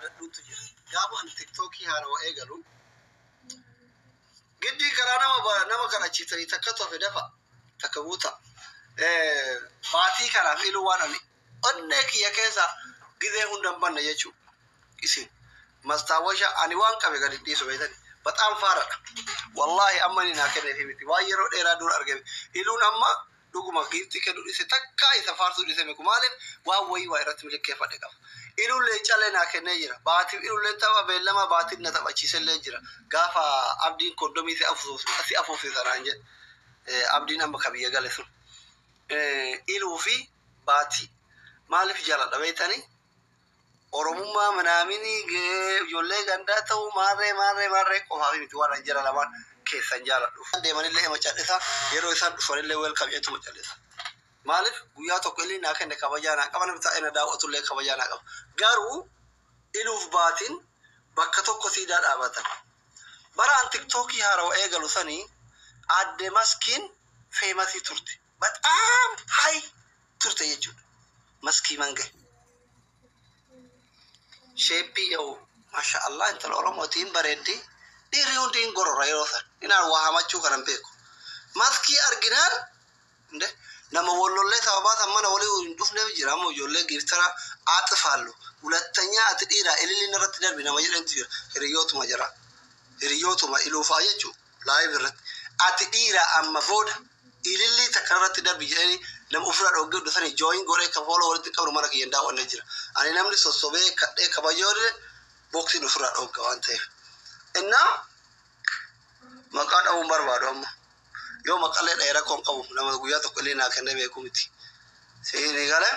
dhudhuutu jira. Gaafa ani tiktookii haarawaa eegalu giddii karaa nama kadhachiisanii takka tofe dafa takka guuta. Baatii kanaaf iluu waan ani onnee kiyya keessa gizee hundan banna jechuudha. Isin mastaawasha ani waan qabe gadi dhiisu beekani. Baxaan faaradha. Wallaahi amma ni naa kenneefi miti. Waan yeroo dheeraa dura argame. Iluun amma dhuguma giiftii kennu dhise takka isa faarsuu dhise meeku maaliif waan wayii waa irratti milikeeffadhe qaba. Ilullee calee naa kennee jira. Baatiif ilullee tapha beellama baatiin na taphachiisellee jira. Gaafa abdiin kondomii si afuufisanaan jedhe. Abdiin amma kabiyya gale sun. Iluu fi baatii maaliif jaaladha beektanii? Oromummaa manaamini ijoollee gandaa ta'uu maarree qofaaf miti waan jira lamaan keessan jaaladhu. Deemanillee hima callisaa yeroo isaan dhufanillee welkam jettuma callisa. Maaliif guyyaa tokko illee naa kenne kabajaa naa qaba namni taa'ee na daawwatullee kabajaa naa qaba. Garuu iluuf baatiin bakka tokko siidaa dhaabatan. Baraan tiktookii haarawaa eegalu sanii adde maskiin feemasii turte. Baxaam hayi turte jechuudha. Maskii mange. Sheeppii yoo masha Allah intala Oromootiin bareeddi dhiirri hundiin gorora yeroo san inaan waa hamachuu kanan beeku. Maskii arginaan nama wallollee sababaa san mana walii hin dhufneef jira ammoo ijoollee giftara aaxifaallu hulattanyaa ati dhiiraa ililiin irratti darbi nama jedhantu jira hiriyootuma jira hiriyootuma iluufaa jechuu laayif irratti ati dhiiraa amma booda ilillii takka irratti darbi jedhanii nama ofirraa dhoggee dhufanii jooyin godhee ka fooloo walitti qabnu mana kiyyan daawwannee jira. Ani namni sossobee kadhee kabajoodhe boksiin ofirraa dhogga waan ta'eef. Innaa maqaa dhabuun barbaadu amma. Yoo maqalee dheeraa koon qabu nama guyyaa tokko illee naa kennee beeku miti. Seeni galee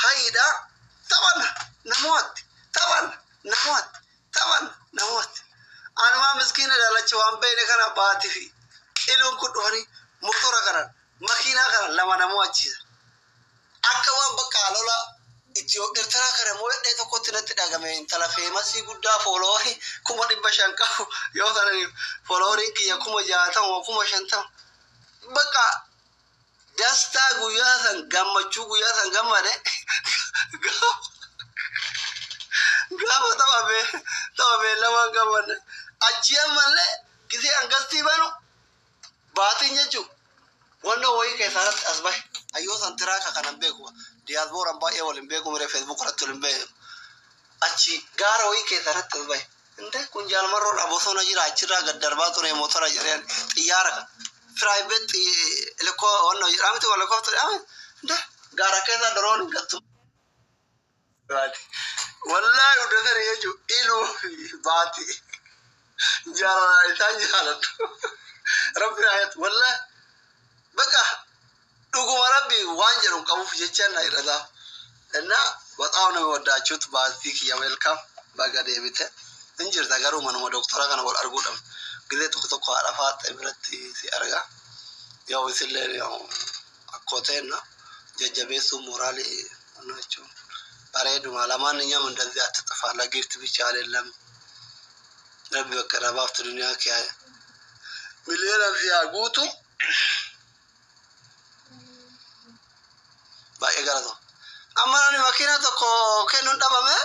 hayidhaa taphanna namooti namooti. Anumaa miskiina daalacha waan beekne kana baatii fi iluun kun dhufanii motora kanan makiinaa kanan lama namoo achiisa. Akka waan bakka alola Eertiraa kana moo'ee tokkotti natti dhagame intala feemasii guddaa fooloorii 500 qabu yoo ta'an foolooriin kiyya 60 50 bakka dastaa guyyaa san gammachuu guyyaa san gammade gaafa taphabee lamaan gammade achi ammallee gisee hangastii banu baatiin jechuun wanna wayii keessatti as bahe ayyoo san tiraaka kanan beeku diyaasbooran baay'ee waliin beeku miree feesbuuk irratti waliin beeku achi gaara wayii keessatti as bahe inte kun jaalmarroon abosona jira achirraa gad darbaa ture motora jedheen xiyyaara kan firaayibeet wanna jedhamti walakkooftu jedhame inte gaara keessa daroon hin gattu. Wallaahi uddatanii jechuun iluu baatii jaalala isaan jaaladhu rabbi raayatu wallaahi በቃ ዱጉማ ረቢ ዋንጀሩን ቀቡፍ ጀቻና ይረዳ እና በጣም ነው ወዳችሁት ባዚክ ያመልካም ባጋደ ቤተ እንጀር ተጋሩ ማን ዶክተራ ከነ ወል አርጎደም ግዜ ተቆጥቆ አራፋ ጥብረት ሲያርጋ ያው ሲለ ያው አኮቴና ጀጀቤሱ ሞራል ናቸው ባሬዱ ማለማንኛም እንደዚህ አትጥፋላ ጊፍት ብቻ አይደለም ረቢ በከራባፍት ዱንያ ከያ ሚሊዮን ያጉቱ baay'ee galata. Amma nani makiina tokko kennuun dhabame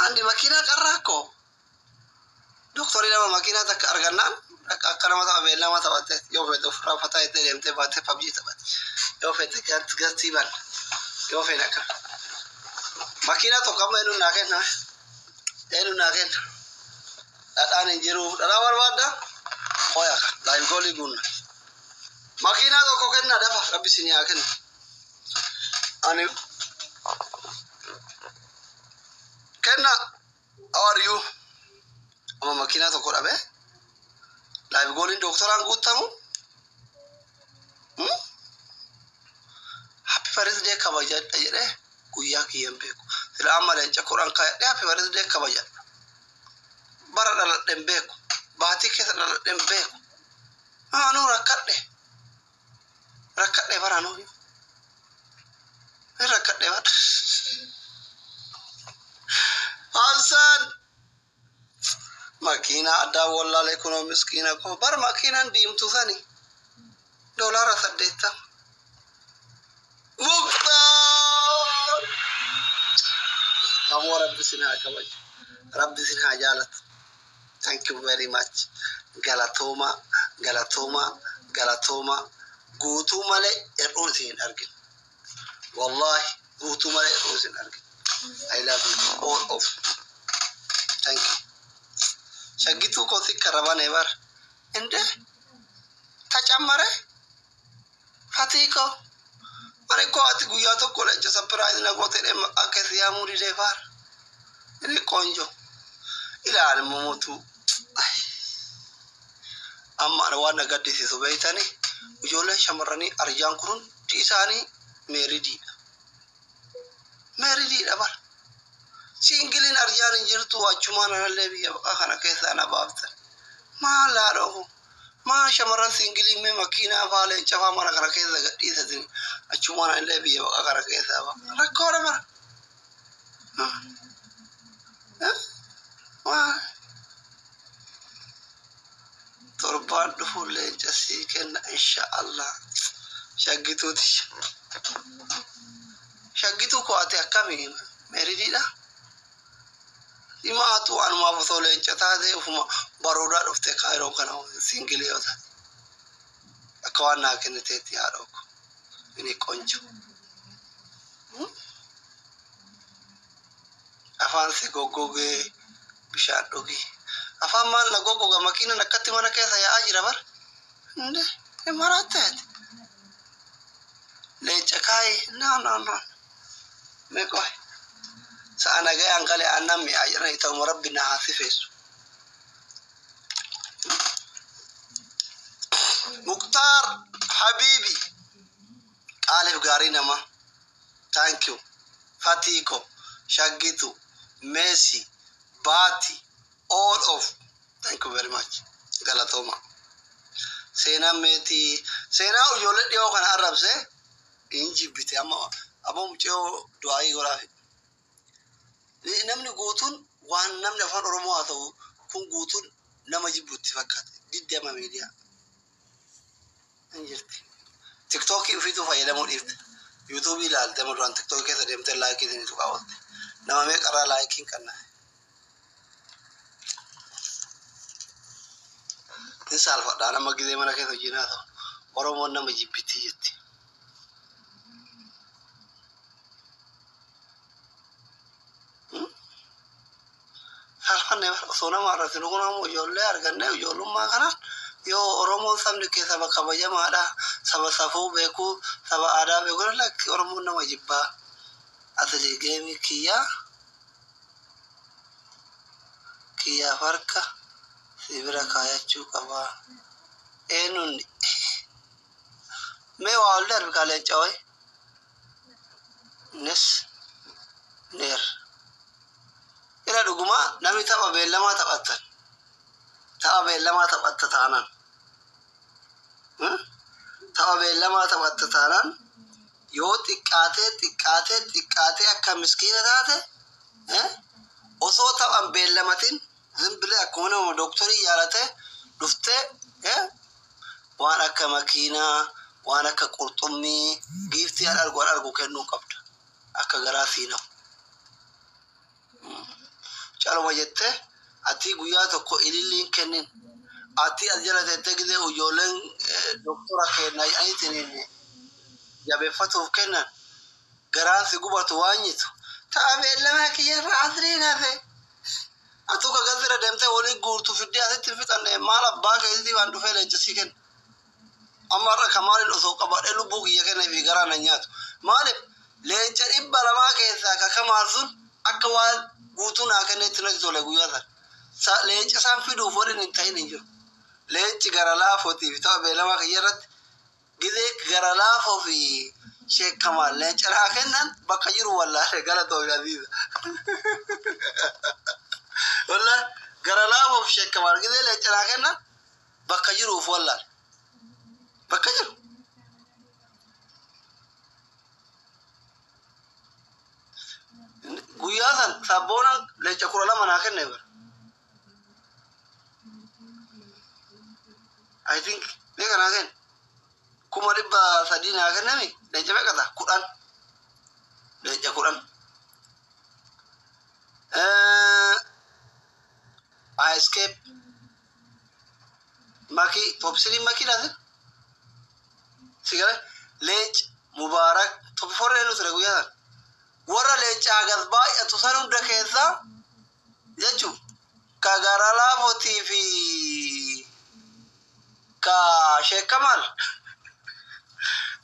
andi makiina qarraakko doktorii nama makiina takka argannaan akka nama tapha beellama taphatte yoo fedhe ofirraa fataa itti deemtee baattee pabjii taphatte yoo fedhe gastii ban yoo fedhe akka makiina tokko amma eenyuun naa kenna dhadhaan hin jiru dhadhaa barbaadda hoyaa kan laayif goolii guunna. Makiina tokko kenna dafa rabbi sinii haa kennu. Ani kenna how are you? Amma makiina tokko dhabe laayif gooliin doktoraan guutamu happy birthday kabajadha jedhee guyyaa kiyyan beeku. Sila amma leenca koraan kaayadhee happy birthday kabajadha. Bara dhaladheen beeku. Baatii keessa dhaladheen beeku. Anuu rakkadhe baranu rakkadhe bar Hasan makina ada wallal economics kina ko bar makinan diimtu sani dolara 8 Mukhtar أمو ربي سنها كبج ربي سنها جالت thank you very much galatoma galatoma galatoma قوتو مالي الروسين أرجل والله قوتو مالي الروسين أرجل I love you all of thank you شقيتو كوثي كربان إبر إنده تجمعه فاتيكو مريكو أتيكو ياتو كله جسمبرايز نقطة إم أكثر موري ريفار إني كونجو إلى أن مموتو أما أنا وانا قدي في سبيتاني وجوله شمرني أرجان كرون تيساني ميريدي أبر سينجلين أرجان جرتو وأجمان اللي بيبقى خنا كيسا أنا بابتن ما لا روه ما شمرن سينجلين من مكينة فالين شفا مرا خنا كيسا قدي سدين أجمان اللي بيبقى خنا كيسا با ركورة مرا تربان دفول جسي كن إن شاء الله شقيتو كواتي أكامي ميريدي لا إما أتو أنا ما بطولين جتاده وفما بارودا رفته كايرو كناو سينجلي هذا أكوانا كنتي هاروك إني كونجو أفان سيكوكوغي بشادوغي أفان ما نغوغوغا ماكينة نكتي مانا كيسا يا أجي ربر نه إماراتات ليجكاي نا ميكوي سأنا جاي أنقلي أنامي أجرنا يتوم ربنا حاسفيس مختار حبيبي ألف غارينا ما thank you فاتيكو شاقيتو ميسي باتي all of thank you very much galatoma سينا ميتي سينا وجولد يو كان عرب سي إنجي بيتي أما أبو مجيو دعائي غرافي نمني قوتون وان نمني فان أرمو أتو كون قوتون نما جيبوتي فكات دي ديما ميديا انجرتي تيك توك يفيدو فايدا مو إفت يوتيوب لا تمرون تيك توك كذا ديمت لايك إذا نتوقعوا نما ميك أرا لايكين كنا نسال فدا أنا ما قدي منا كذا جينا أرمو نما جيبتي يتي halkan soona maaragtay lagu naamo yoole arganay yoolu ma kana yo oromo samni ke saba kabaja maada saba safo beku saba ada beku la oromo na wajibba asli game kiya farka sibira kaya chukaba enun me walder kale choy nes ner ila duguma nami taba bellama tabatta tanan taba bellama tabatta tanan yo tiqqate akka miskina taate oso taban bellamatin zimbile akkuma doktori yaalate dufte waan akka makina waan akka qurxummii giifti argu kennu qabda akka garaafina Chalo jette ati guyyaa tokko ililliin kennin ati ajjala tetegide ujolen doktora kenna ayitinin jabeeffatuuf kennan garaansi gubatu waanyitu taabellama kiyarra asriina fe atuka gazira demte wali guurtu fidde asitti fixanne maal abbaa keessi waan dhufee leencasii kenna amarra kamaalin osoo qabadhe lubbuu kiyya kenna fi garaa na nyaatu maaliif leenca dhibba lamaa keessaa kakamaal sun akka waan guutuun akkanatti natti tole guyyaa sana leenca isaan fiduuf waliin hin ta'in hin jiru leenci gara laafootii fi ta'u beelama kiyyarratti gidee gara laafoo fi sheekamaa leenca naa kennan bakka jiru wallaalee galatoo fi aziiza wallaahi gara laafoo fi sheekamaa gidee leenca naa kennan bakka jiruuf wallaale bakka jiru guyyaa san sabboonaan leenca 12 naa kenne bara I think lega naa kenne 300 naa kennemi leenca meeqata 10 leenca 10 I escape maki popsili maki lazim sigara lech mubarak to forre no sere guya wara lech agas bay atusanu dakeza yachu kagarala voti fi ka Sheikh Kamal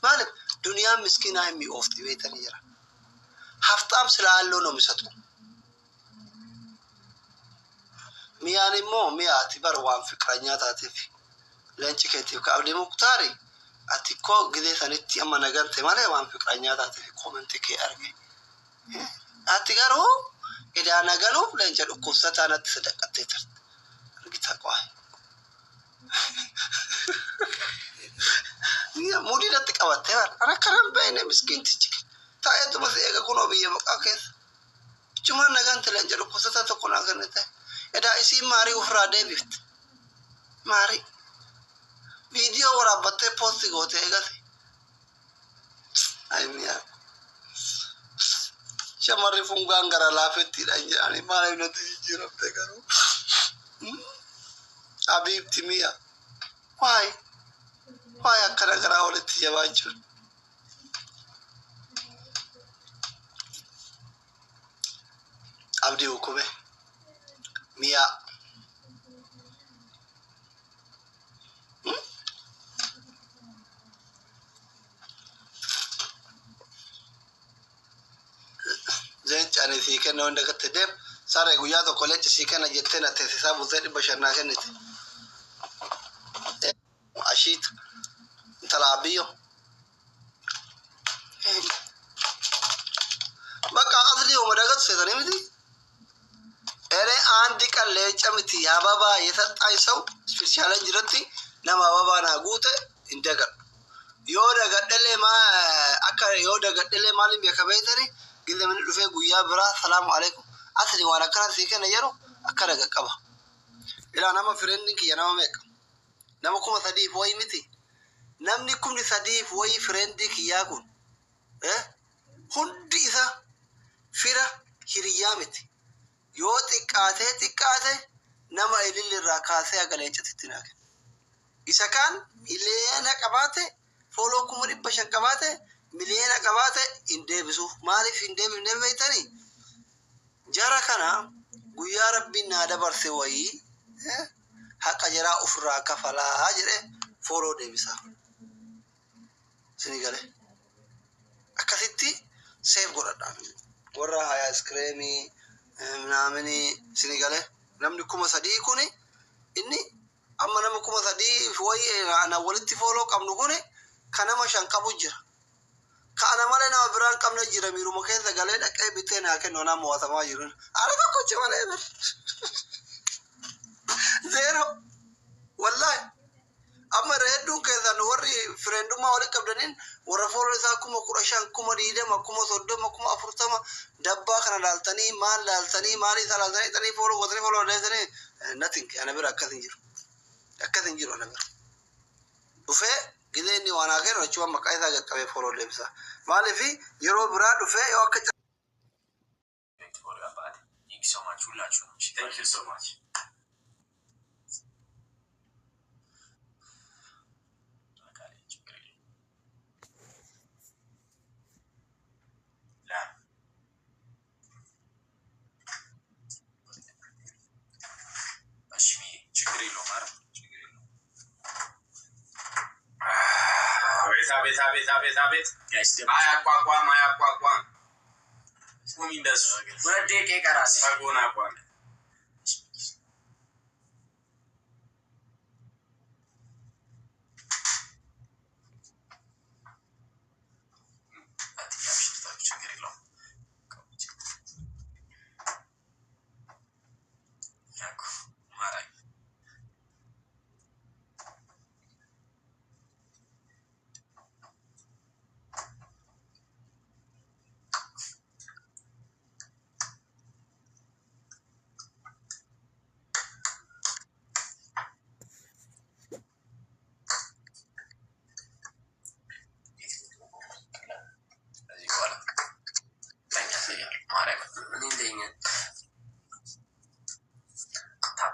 مالك دنيا مسكينة همي أوفتي بيتني جرا هفتام سلالو نمسطو مياني مو مياتي بروان فكرانيا تاتي لانش كيتي كابدي مختاري أتيكو جدي ثانيتي أما نجنت ماله وان فكرانيا تاتي كومنتي كي أرجع أتيكارو إذا نجنو لانش الكوسة أنا تصدق أتيتر رجيتها قاي يا مودي لا تكواتها أنا كلام بيني مسكين تجيك تايت بس إيه كونو بيجي أكيد cuma nagan telan jaru kusata to kona ganete eda isi mari ufra debit mari video ora batte post gote egasi ay miya shamari fungangara lafetti danjani mari no tijiro te garu abib timia why akara gara ole tijabanchu abdi ukube mia زين أنا في كنا عندك التدب صار يقول يا تو كلش في كنا جتنا تحساب وزيد بشرنا كنت عشيت تلعبيه بقى أصلي وما دقت سيدنا مدي أنا عندي كلش أمتي يا بابا يثت عيسو سبيشال جرتي نما بابا ناقوته إندقر يودا قدلي ما أكر يودا قدلي مالي بيكبيتني قلنا من رفيق ويا برا السلام عليكم أصلي وأنا كنا سيكنا يرو أكرك كبا إلا نما فريندك يا نما ميك نما كم صديق وين متي نمني كم صديق وين فريندك ياكون هندي إذا فرا هريامتي يو تكاته نما إللي الركاسة أقلينش تتناك إذا كان إللي أنا كباته فولو كمري بشن كباته مليانا كباته إندي بسوف مالف إندي من نبيتني جارا كنا ويا ربي نادا برسوي حق جرا أفرا كفلا هجرة فولو دي بسا سنغالي أكثتي سيف قرآن ورا هاي اسكريمي منامني سنغالي نمني كما صديقوني إني أما نمني كما صديق فوي أنا ولدت فولو كم نقولي كنا ما شنكابو جرا كأنا مالنا بران كم نجرا ميرو مكين سجالي لك أي بيتين هكذا نونا مواسما يرون أنا كوتش مالنا زيرو والله أما ردون كذا نوري فريندو ما ولي كبدنين ورفول إذا كم كراشان كم ديدا ما كم صدق ما كم أفرطة ما دبا خنا لالتني مالي ثلاثة تاني فولو وتاني فولو لازني nothing أنا برا أكثر أنا برا وفي كذا إني وأنا غير نشوف مكايدا جت كبي فولو لبسا مالي في يرو برا وفي يوكت. Thank you so much. Thank you so much. ቤት ማያቋቋም ቁም እንደሱ ወደ ደቂቃ ራስ አጎና አቋም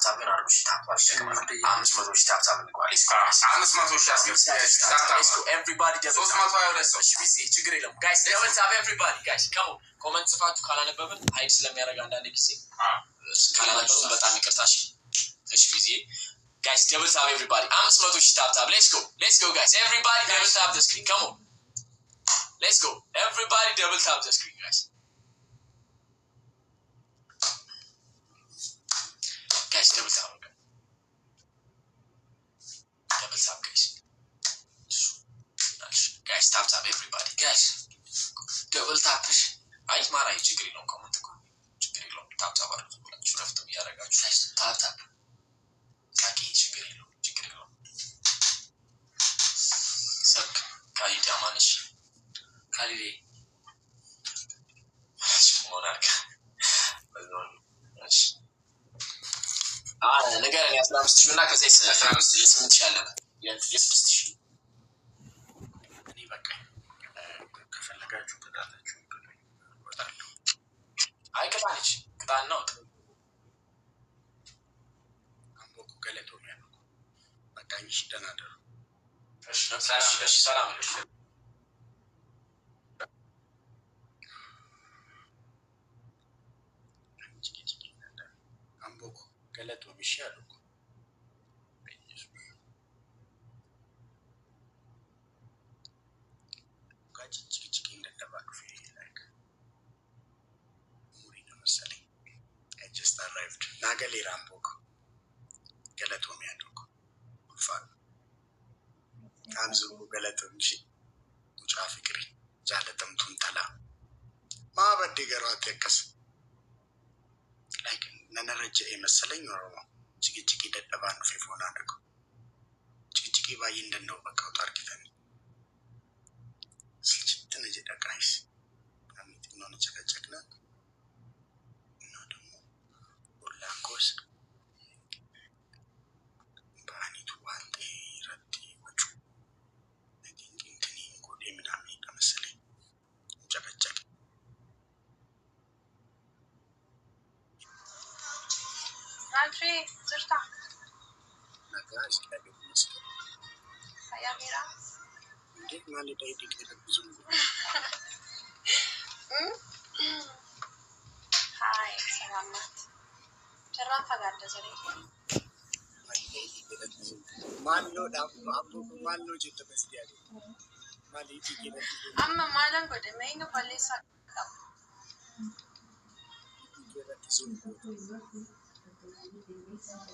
ታፕታፕ ግን አርጉ ሺ ታፕታፕ ሸከማ 500 ሺ ታፕታፕ እንኳን ሌስ 500 ሺ አስገብተን everybody double tap 322 ሰው እሺ ቢዚ ችግር የለም guys double tap everybody guys come on ኮሜንት ጽፋችሁ ካላነበብን ሃይድ ስለሚያደርግ አንዳንድ ጊዜ ካላነበብን በጣም ይቅርታሽ እሺ ቢዚ guys double tap everybody 500 ሺ ታፕታፕ let's go guys everybody double tap the screen come on let's go everybody double tap the screen guys guys double tap guys tap tap everybody guys double tap አይ ማራይ ችግር ነው ኮሜንት እኮ ችግር ነው tap tap አድርጉ ብላችሁ ረፍተው ያረጋችሁ guys tap tap ታቂ ችግር ነው ሰክ ካይዳ ማነሽ ካሊሌ ሞናርካ በዛው ነገርን 15 እና ከዚህ 15 የ8 ሺህ አለ የ6 ሺህ እኔ በቃ ከፈለጋችሁ ተዳታችሁ ወጣለሁ አይከፋልሽ ቅጣን ነው አምቦኩ ገለቶ ነው ያለው በቃ እሺ ደናደሩ እሺ ሰላም ነሽ አምቦኩ ገለቶ ቢሻሉ I just arrived. Nagali Rambok. Galatomi Adoko. Fun. Amzu Galatomshi. Muchafikri. Jalatam Tuntala. Mava Digaro Tekas. Like Nanaraja Emasaling or Chiki that Avan Fifonadako. Chiki by in the Nova Kautarkitan. Slichitanaja guys. I'm eating on a chakachakna. Course, but I need to want the Rati Wachu. I think in Tenin could Eminami, I'm selling Jack. Country, Zerta. Nagas, I do miss it. I am here. Get money, they did a Zoom. Hi, Salamat. Cerman fagada zari. Manlo Abu Manlo Jita Bestia. Maliki gave it. Amma malam gode mainga palisa.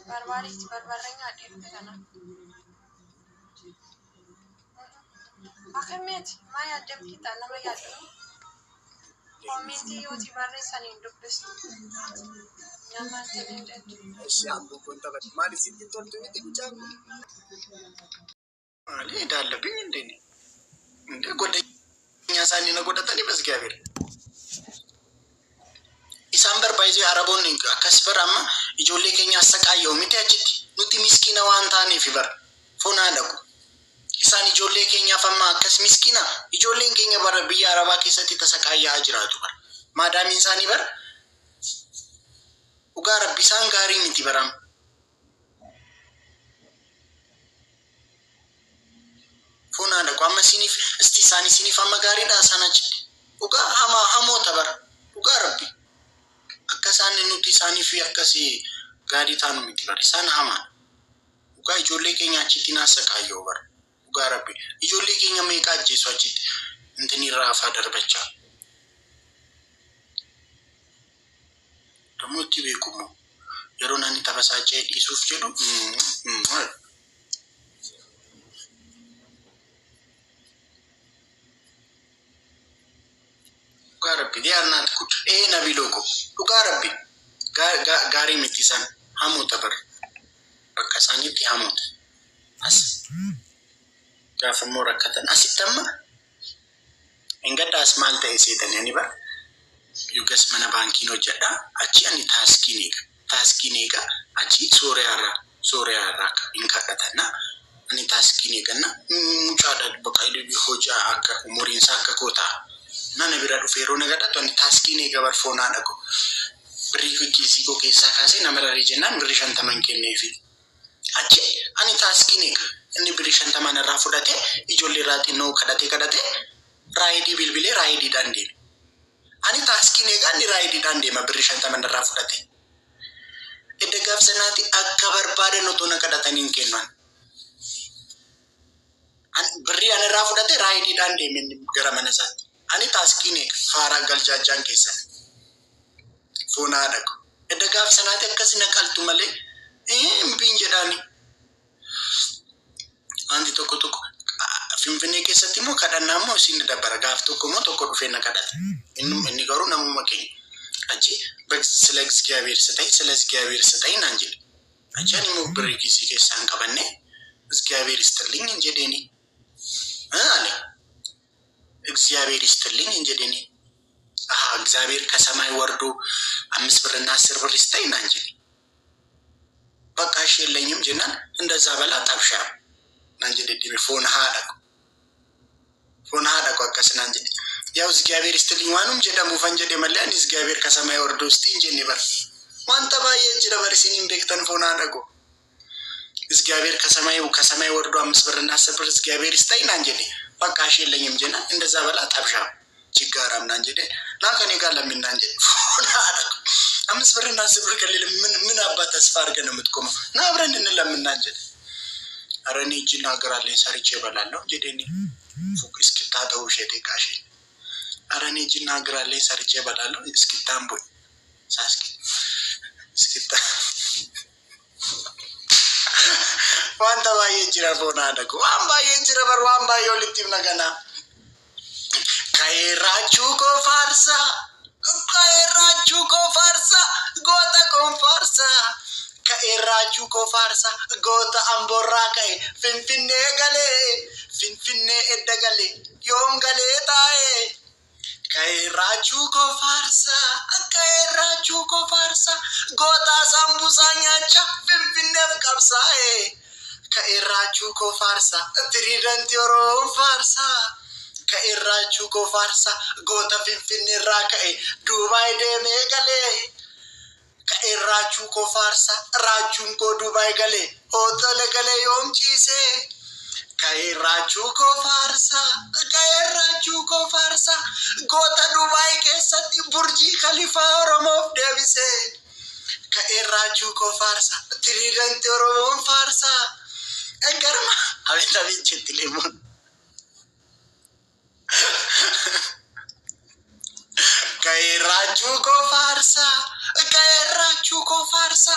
Barbari barbarenga dipena. Ahmed, Maya dem kita nama yadu. Community youth barresan indupes. Nama tenente. Shabu konta kat mali sindi tol tu itu jam. Ali dah lebih ini. Inde gode nyasani na gode tadi bas gavir. Isamber baizu Arabon ni akasbar amma ijolle kenya sakayo miti ajit nuti miskina wantani fibar fona daku. Isaan ijoollee keenya famma akkas miskina ijoolleen keenya bara biyya arabaa keessatti tasaqayyaa jiraatu bara maadaamiin isaanii bara ugaa rabbi isaan gaarii miti baram funaadha amma sinif isti isaanii sinif amma gaariidha sana jedhe ugaa hamoota bara ugaa rabbi akka isaan nuti isaanii fi akkasii gaarii taanu miti bara isaan hamaa ugaa ijoollee keenya achitti naasaqayyoo bara Garabi, ijoollee keenya meeqa ajjeesu achitti intini raafa darbacha. Damuutti beekumo yeroo nani tabasaachee dhiisuuf jedhu Garabi diyaarnaat kut nabi logo Garabi gaarii miti san hamoota bar bakka isaaniitti hamoota as Gaafa morakatan asitama engada asmal ta esetan yani ba yugas mana banki no jada achi ani taskiniga achi sore ara inkadatan na ani taskiniga na muchada bakaidu bi hoja aka umurin saka kota nana bira do fero nagada to ani taskiniga bar fona dako brigu kisi koo keessaa kaasee nama raree jennaan birrii 50 kenneefi. Achi ani taaskiin eega inni birrii 50 irraa fudhatee ijoollee irraa xinnoo kadhatee raayidii bilbilee raayidiidhaan deeme. Ani taaskiin eega inni raayidiidhaan deema birrii 50 irraa fudhatee. Edda gaafsanaati akka barbaadan otoo na kadhatanii hin kennan. Birrii ani irraa fudhatee raayidiidhaan deeme gara mana isaatti. Ani taaskiin eega faaraa galjaajaan keessan. Foon haadha koo. Edda gaafsanaati akkasii na qaltu malee hin jedhaani. Wanti tokko Finfinnee keessatti immoo kadhannaa immoo isin dabbara gaaf tokko immoo tokko dhufee na kadhata. Inni garuu namuma keenya. Achi ስለ እግዚአብሔር ስጠኝ ናንጀ አቻን ሞ ብሪክ ሲከሳን ቀበነ እግዚአብሔር ይስጥልኝ እንጀደኒ አለ እግዚአብሔር ይስጥልኝ እንጀደኒ እግዚአብሔር ከሰማይ ወርዶ 5 ብርና 10 ብር ይስጠኝ ናንጀ በቃ እሺ የለኝም ጀናን እንደዛ በላ ጠብሻ ናንጀ ደዲ ፎን ሃዳ ቆቀስና እንጀ ያው እግዚአብሔር ይስጥልኝ ዋኑም ጀደሙ ፈንጀደ መለያን እግዚአብሔር ከሰማይ ወርዶ እስቲ እንጀኒ በር ዋንተ ባየ እጅ ነበር ሲኒም በክተን ፎና አደረገው እግዚአብሔር ከሰማይ ወርዶ 5 ብርና 10 ብር እግዚአብሔር ይስጠኝ አንጀዴ በቃ እሺ የለኝም ጀና እንደዛ በላ ጠብሻ ችጋራም አንጀዴ ናከኔ ጋር ለምን አንጀዴ ፎና አደረገው 5 ብርና 10 ብር ከሌለ ምን አባ ተስፋ አድርገን የምትቆመው ና አብረን እንለምን አንጀዴ አረኔ እጅ ናገራለኝ ሰርቼ በላለሁ እንጀዴኒ ፉክስ ክታተው ሸቴ ካሽ አረኔ እጅ ናገራለኝ ሰርቼ በላለሁ እስኪታምቦ ሳስኪ እስኪታ ዋንታ ባየ ጅራ ፎና አደረጉ ዋምባየ ጅራ በር ዋምባየ ሊቲም ነገና ካይራቹ ኮፋርሳ ጎታ ኮንፋርሳ ካይራቹ ኮፋርሳ ጎታ አምቦራ ካይ ፊንፊኔ ኤደገሌ ዮም ገሌ ታዬ Kairachu ko farsa gota sambusa nyacha finfinef kapsae Kairachu ko farsa tridenti oron farsa Kairachu ko farsa gota finfinne rakae Dubai de megale Kairachu ko farsa rachun ko Dubai gale hotel gale yom chise Kairachu ko farsa gota Dubai keessatti burji khalifa oromof debise Kairachu ko farsa tridenti oron farsa egarma avita vincettilemo Kairachu ko farsa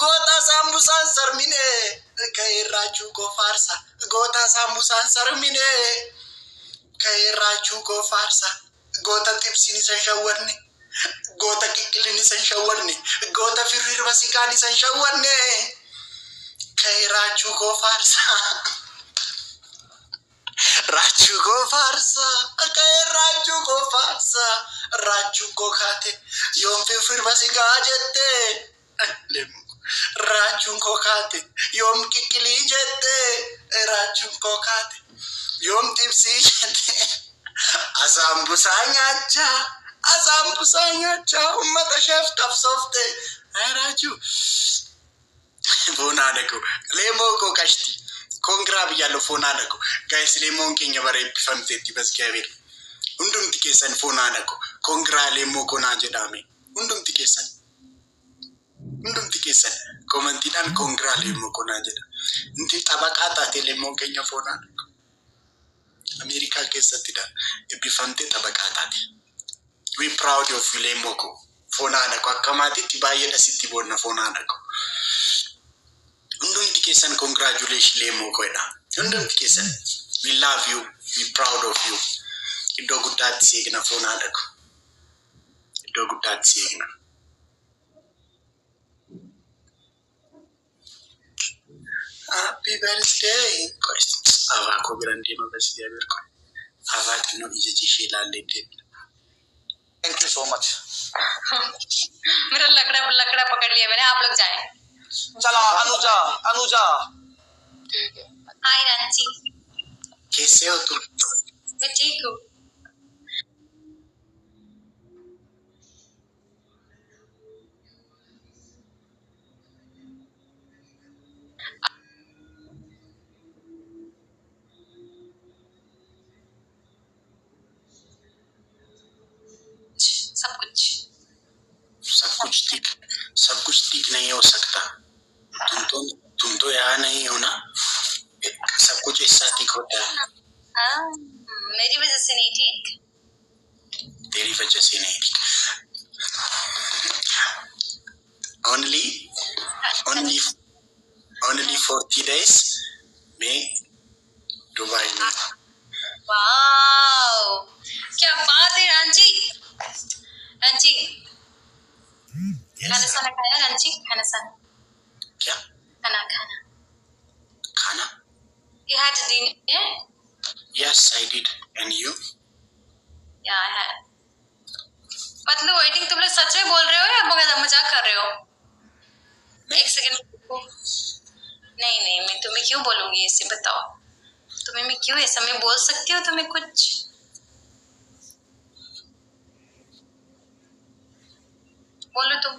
gota sambusan sarmine Kairachu ko farsa gota sambusan sarmine Kairachu ko farsa gota tipsini san shawarne gota kikilini san shawarne gota firir basikani san shawarne Kairachu ko farsa Rachu ko farsa Kairachu ko farsa Rachu ko khate yom firir basikajette lemu Rachun kokate yom kikili jette rachun kokate yom tipsi jette asambusa nyacha ummata chef kapsofte rachu fona deko lemo ko kashti kongra biyalo fona deko guys lemon kenya bare bifamtetti bas gaber undum tikesan fona deko kongra lemo ko na jedame undum tikesan komantidan kongrali mokona jeda nti tabaqata telemo kenya fona America kesatida ebifante tabaqata we proud of lemoko fona na kwa kamati tibaye da city bonna fona na ko undum tikesan congratulations lemoko eda undum tikesan we love you we proud of you idogutat signa fona na ko idogutat signa Happy birthday, Christ. Avako grandino birthday America. Avatino ijeji shilalete. Thank you so much. मेरा लकड़ा पकड़ लिया मैंने आप लोग जाए चला अनुजा ठीक है हाय रांची कैसे हो तुम मैं ठीक हूँ सब कुछ ठीक नहीं हो सकता। तुम तो यहाँ नहीं हो ना, सब कुछ एक साथ ठीक होता है। मेरी वजह से नहीं ठीक, तेरी वजह से नहीं ठीक। only 40 days में दुबई में। वाओ क्या बात है रांची। खाना साना खाया रांची? खाना साना क्या? खाना You had dinner? Yes, I did. And you? Yeah, I had. पतलू वेटिंग, तुम लोग सच में बोल रहे हो या मजाक कर रहे हो? एक सेकंड। नहीं मैं तुम्हें क्यों बोलूंगी ऐसे, बताओ तुम्हें मैं क्यों ऐसा, मैं बोल सकती हूँ तुम्हें कुछ? बोलो तुम।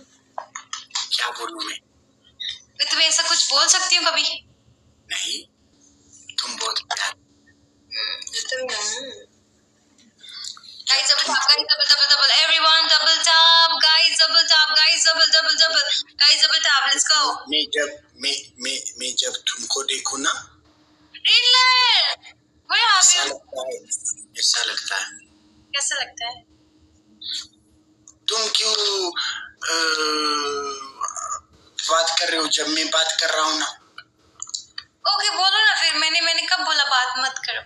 क्या बोलूं मैं तुम्हें ऐसा कुछ बोल सकती हूँ कभी? नहीं, तुम बहुत प्यार। Guys, double tap, everyone, double tap, guys, double tap, guys, double, guys, double tap, let's go. मैं जब तुमको देखूं ना, Riddler, where have you? ऐसा लगता है। कैसा लगता है? तुम क्यों बात कर रहे हो जब मैं बात कर रहा हूँ ना? ओके बोलो ना फिर। मैंने कब बोला बात मत करो?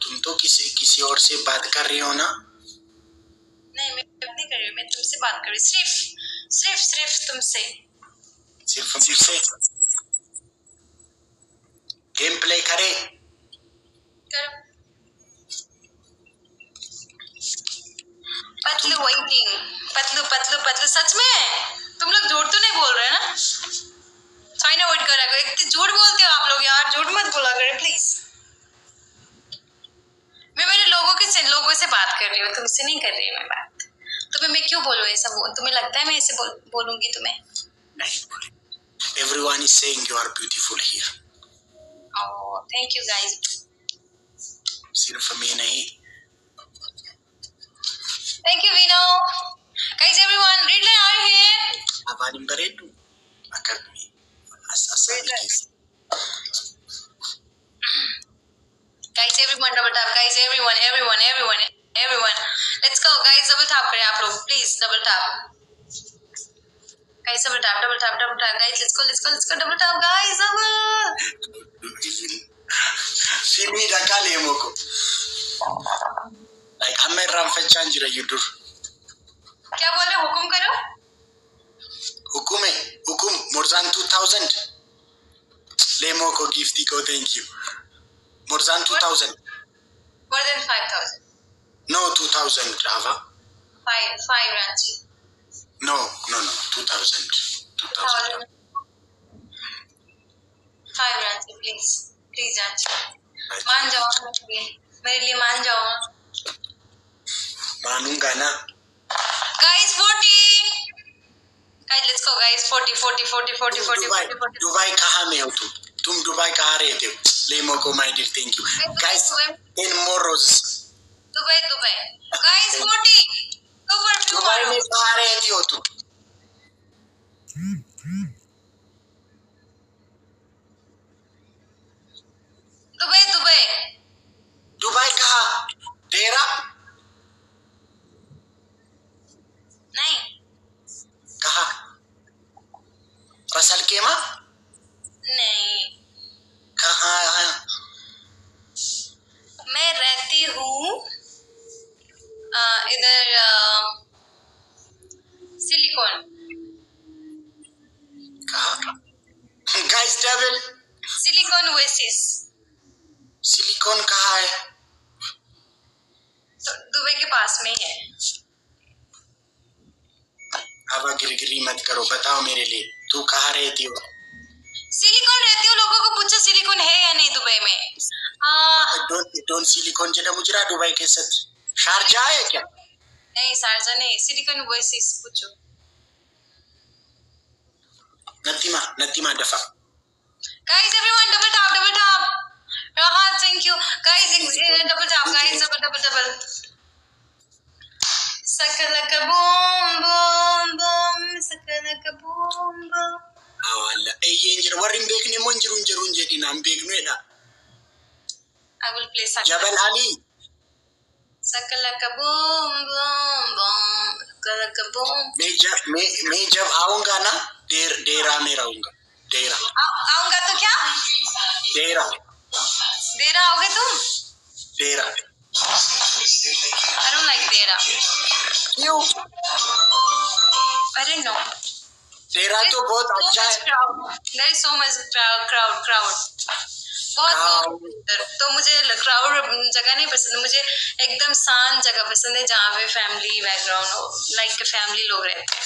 तुम तो किसी और से बात कर रही हो ना? नहीं मैं नहीं कर रही हूँ, मैं तुमसे बात कर रही हूँ, सिर्फ तुमसे। सिर्फ मुझसे? गेम प्ले करे? करो। पतलू वेटिंग, पतलू सच में तुम लोग झूठ तो नहीं बोल रहे ना? चाइना वेट करा करो, इतनी झूठ बोलते हो आप लोग यार, झूठ मत बोला करो प्लीज। मैं मेरे लोगों से बात कर रही हूँ, तुमसे नहीं कर रही हूँ मैं बात। तुम्हें मैं क्यों बोलूँ ऐसा? तुम्हें लगता है मैं ऐसे बोलूंगी तुम्हें? नहीं बोले। Everyone is saying you are beautiful here. Oh, thank you guys. सिर्फ मैं नहीं। Thank you Vino. Guys, everyone, Riddler, are you here? Abanim baretu. Akadmi. Guys, everyone, double tap. Guys, everyone. Let's go, guys. Double tap करें आप लोग, please. Double tap. Guys, double tap. Guys, let's go. Double tap, guys. Double. Sini dakali moko. Like हमें रामफेचान जिरा युद्धर। क्या बोल रहे हो? हुकुम करो। हुकुम मोरजान 2000 ले मोको गिफ्टी को thank you मोरजान 2000 more than 5,000 no 2000 Rava 5 Ranchi no 2000 5 Ranchi please Ranchi मान जाओ मेरे लिए मान जाओ मानूंगा ना guys 40 guys let's go guys 40 दुबई कहाँ में हो तुम दुबई कहाँ रहते हो लेमो को my dear thank you guys 10 more roses Dubai guys 40 दुबई में कहाँ रहती हो तुम दुबई कहाँ तेरा नहीं कहाँ रसल केमा नहीं कहाँ मैं रहती हूँ इधर सिलिकॉन कहाँ guys double silicon oasis silicon कहाँ है तो दुबई के पास में है अब गिरगिरी मत करो बताओ मेरे लिए तू कहाँ रहती हो सिलिकॉन रहती हूँ लोगों को पूछो सिलिकॉन है या नहीं दुबई में डोंट सिलिकॉन जेटा मुजरा दुबई के साथ शारजा है क्या नहीं शारजा नहीं सिलिकॉन ओएसिस पूछो नतीमा दफा guys everyone double tap Rahat thank you guys double tap guys double sakalaka boom एयेंजर वरिन बेकने मंजरुन जरुन जेदी नाम बेकनो एदा I will play Jabal Ali Sakalaka boom boom boom. Sakalaka boom. मैं जब आऊंगा ना डेरा में रहूंगा डेरा आऊंगा तो क्या? डेरा देरा आओगे तुम? डेरा I don't like देरा. क्यों I don't know. डेरा तो बहुत अच्छा है There is so much crowd. बहुत लोग उधर, तो मुझे क्राउड जगह नहीं पसंद, मुझे एकदम शांत जगह पसंद है जहाँ पे फैमिली बैकग्राउंड हो, लाइक फैमिली लोग रहते हैं।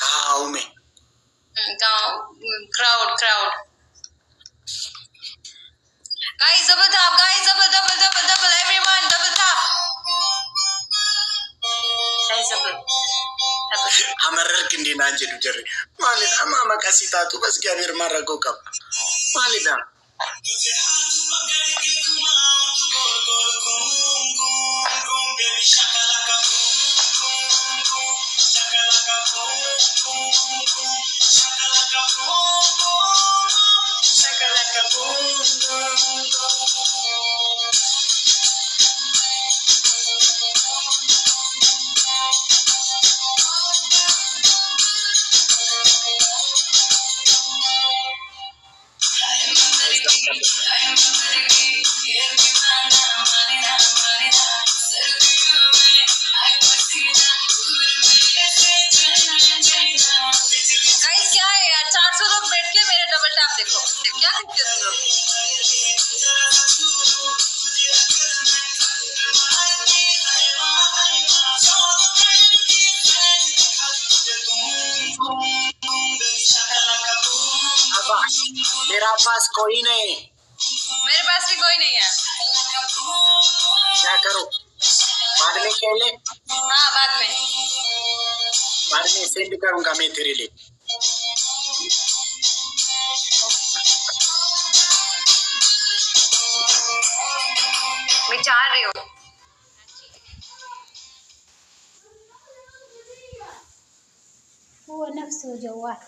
गाँव में गाँव crowd guys double tap, guys double everyone double tap guys double हमारे किंडी ना जेडू जरे मालिक अमा makasih tahu bas क्या मेरे मारा को कब मालिक दा मेरा पास कोई नहीं, मेरे पास भी कोई नहीं है। क्या करो बाद में खेले? हाँ बाद में सेंड करूंगा मैं तेरे लिए। मैं चाह रही हूँ। هو نفسه جوال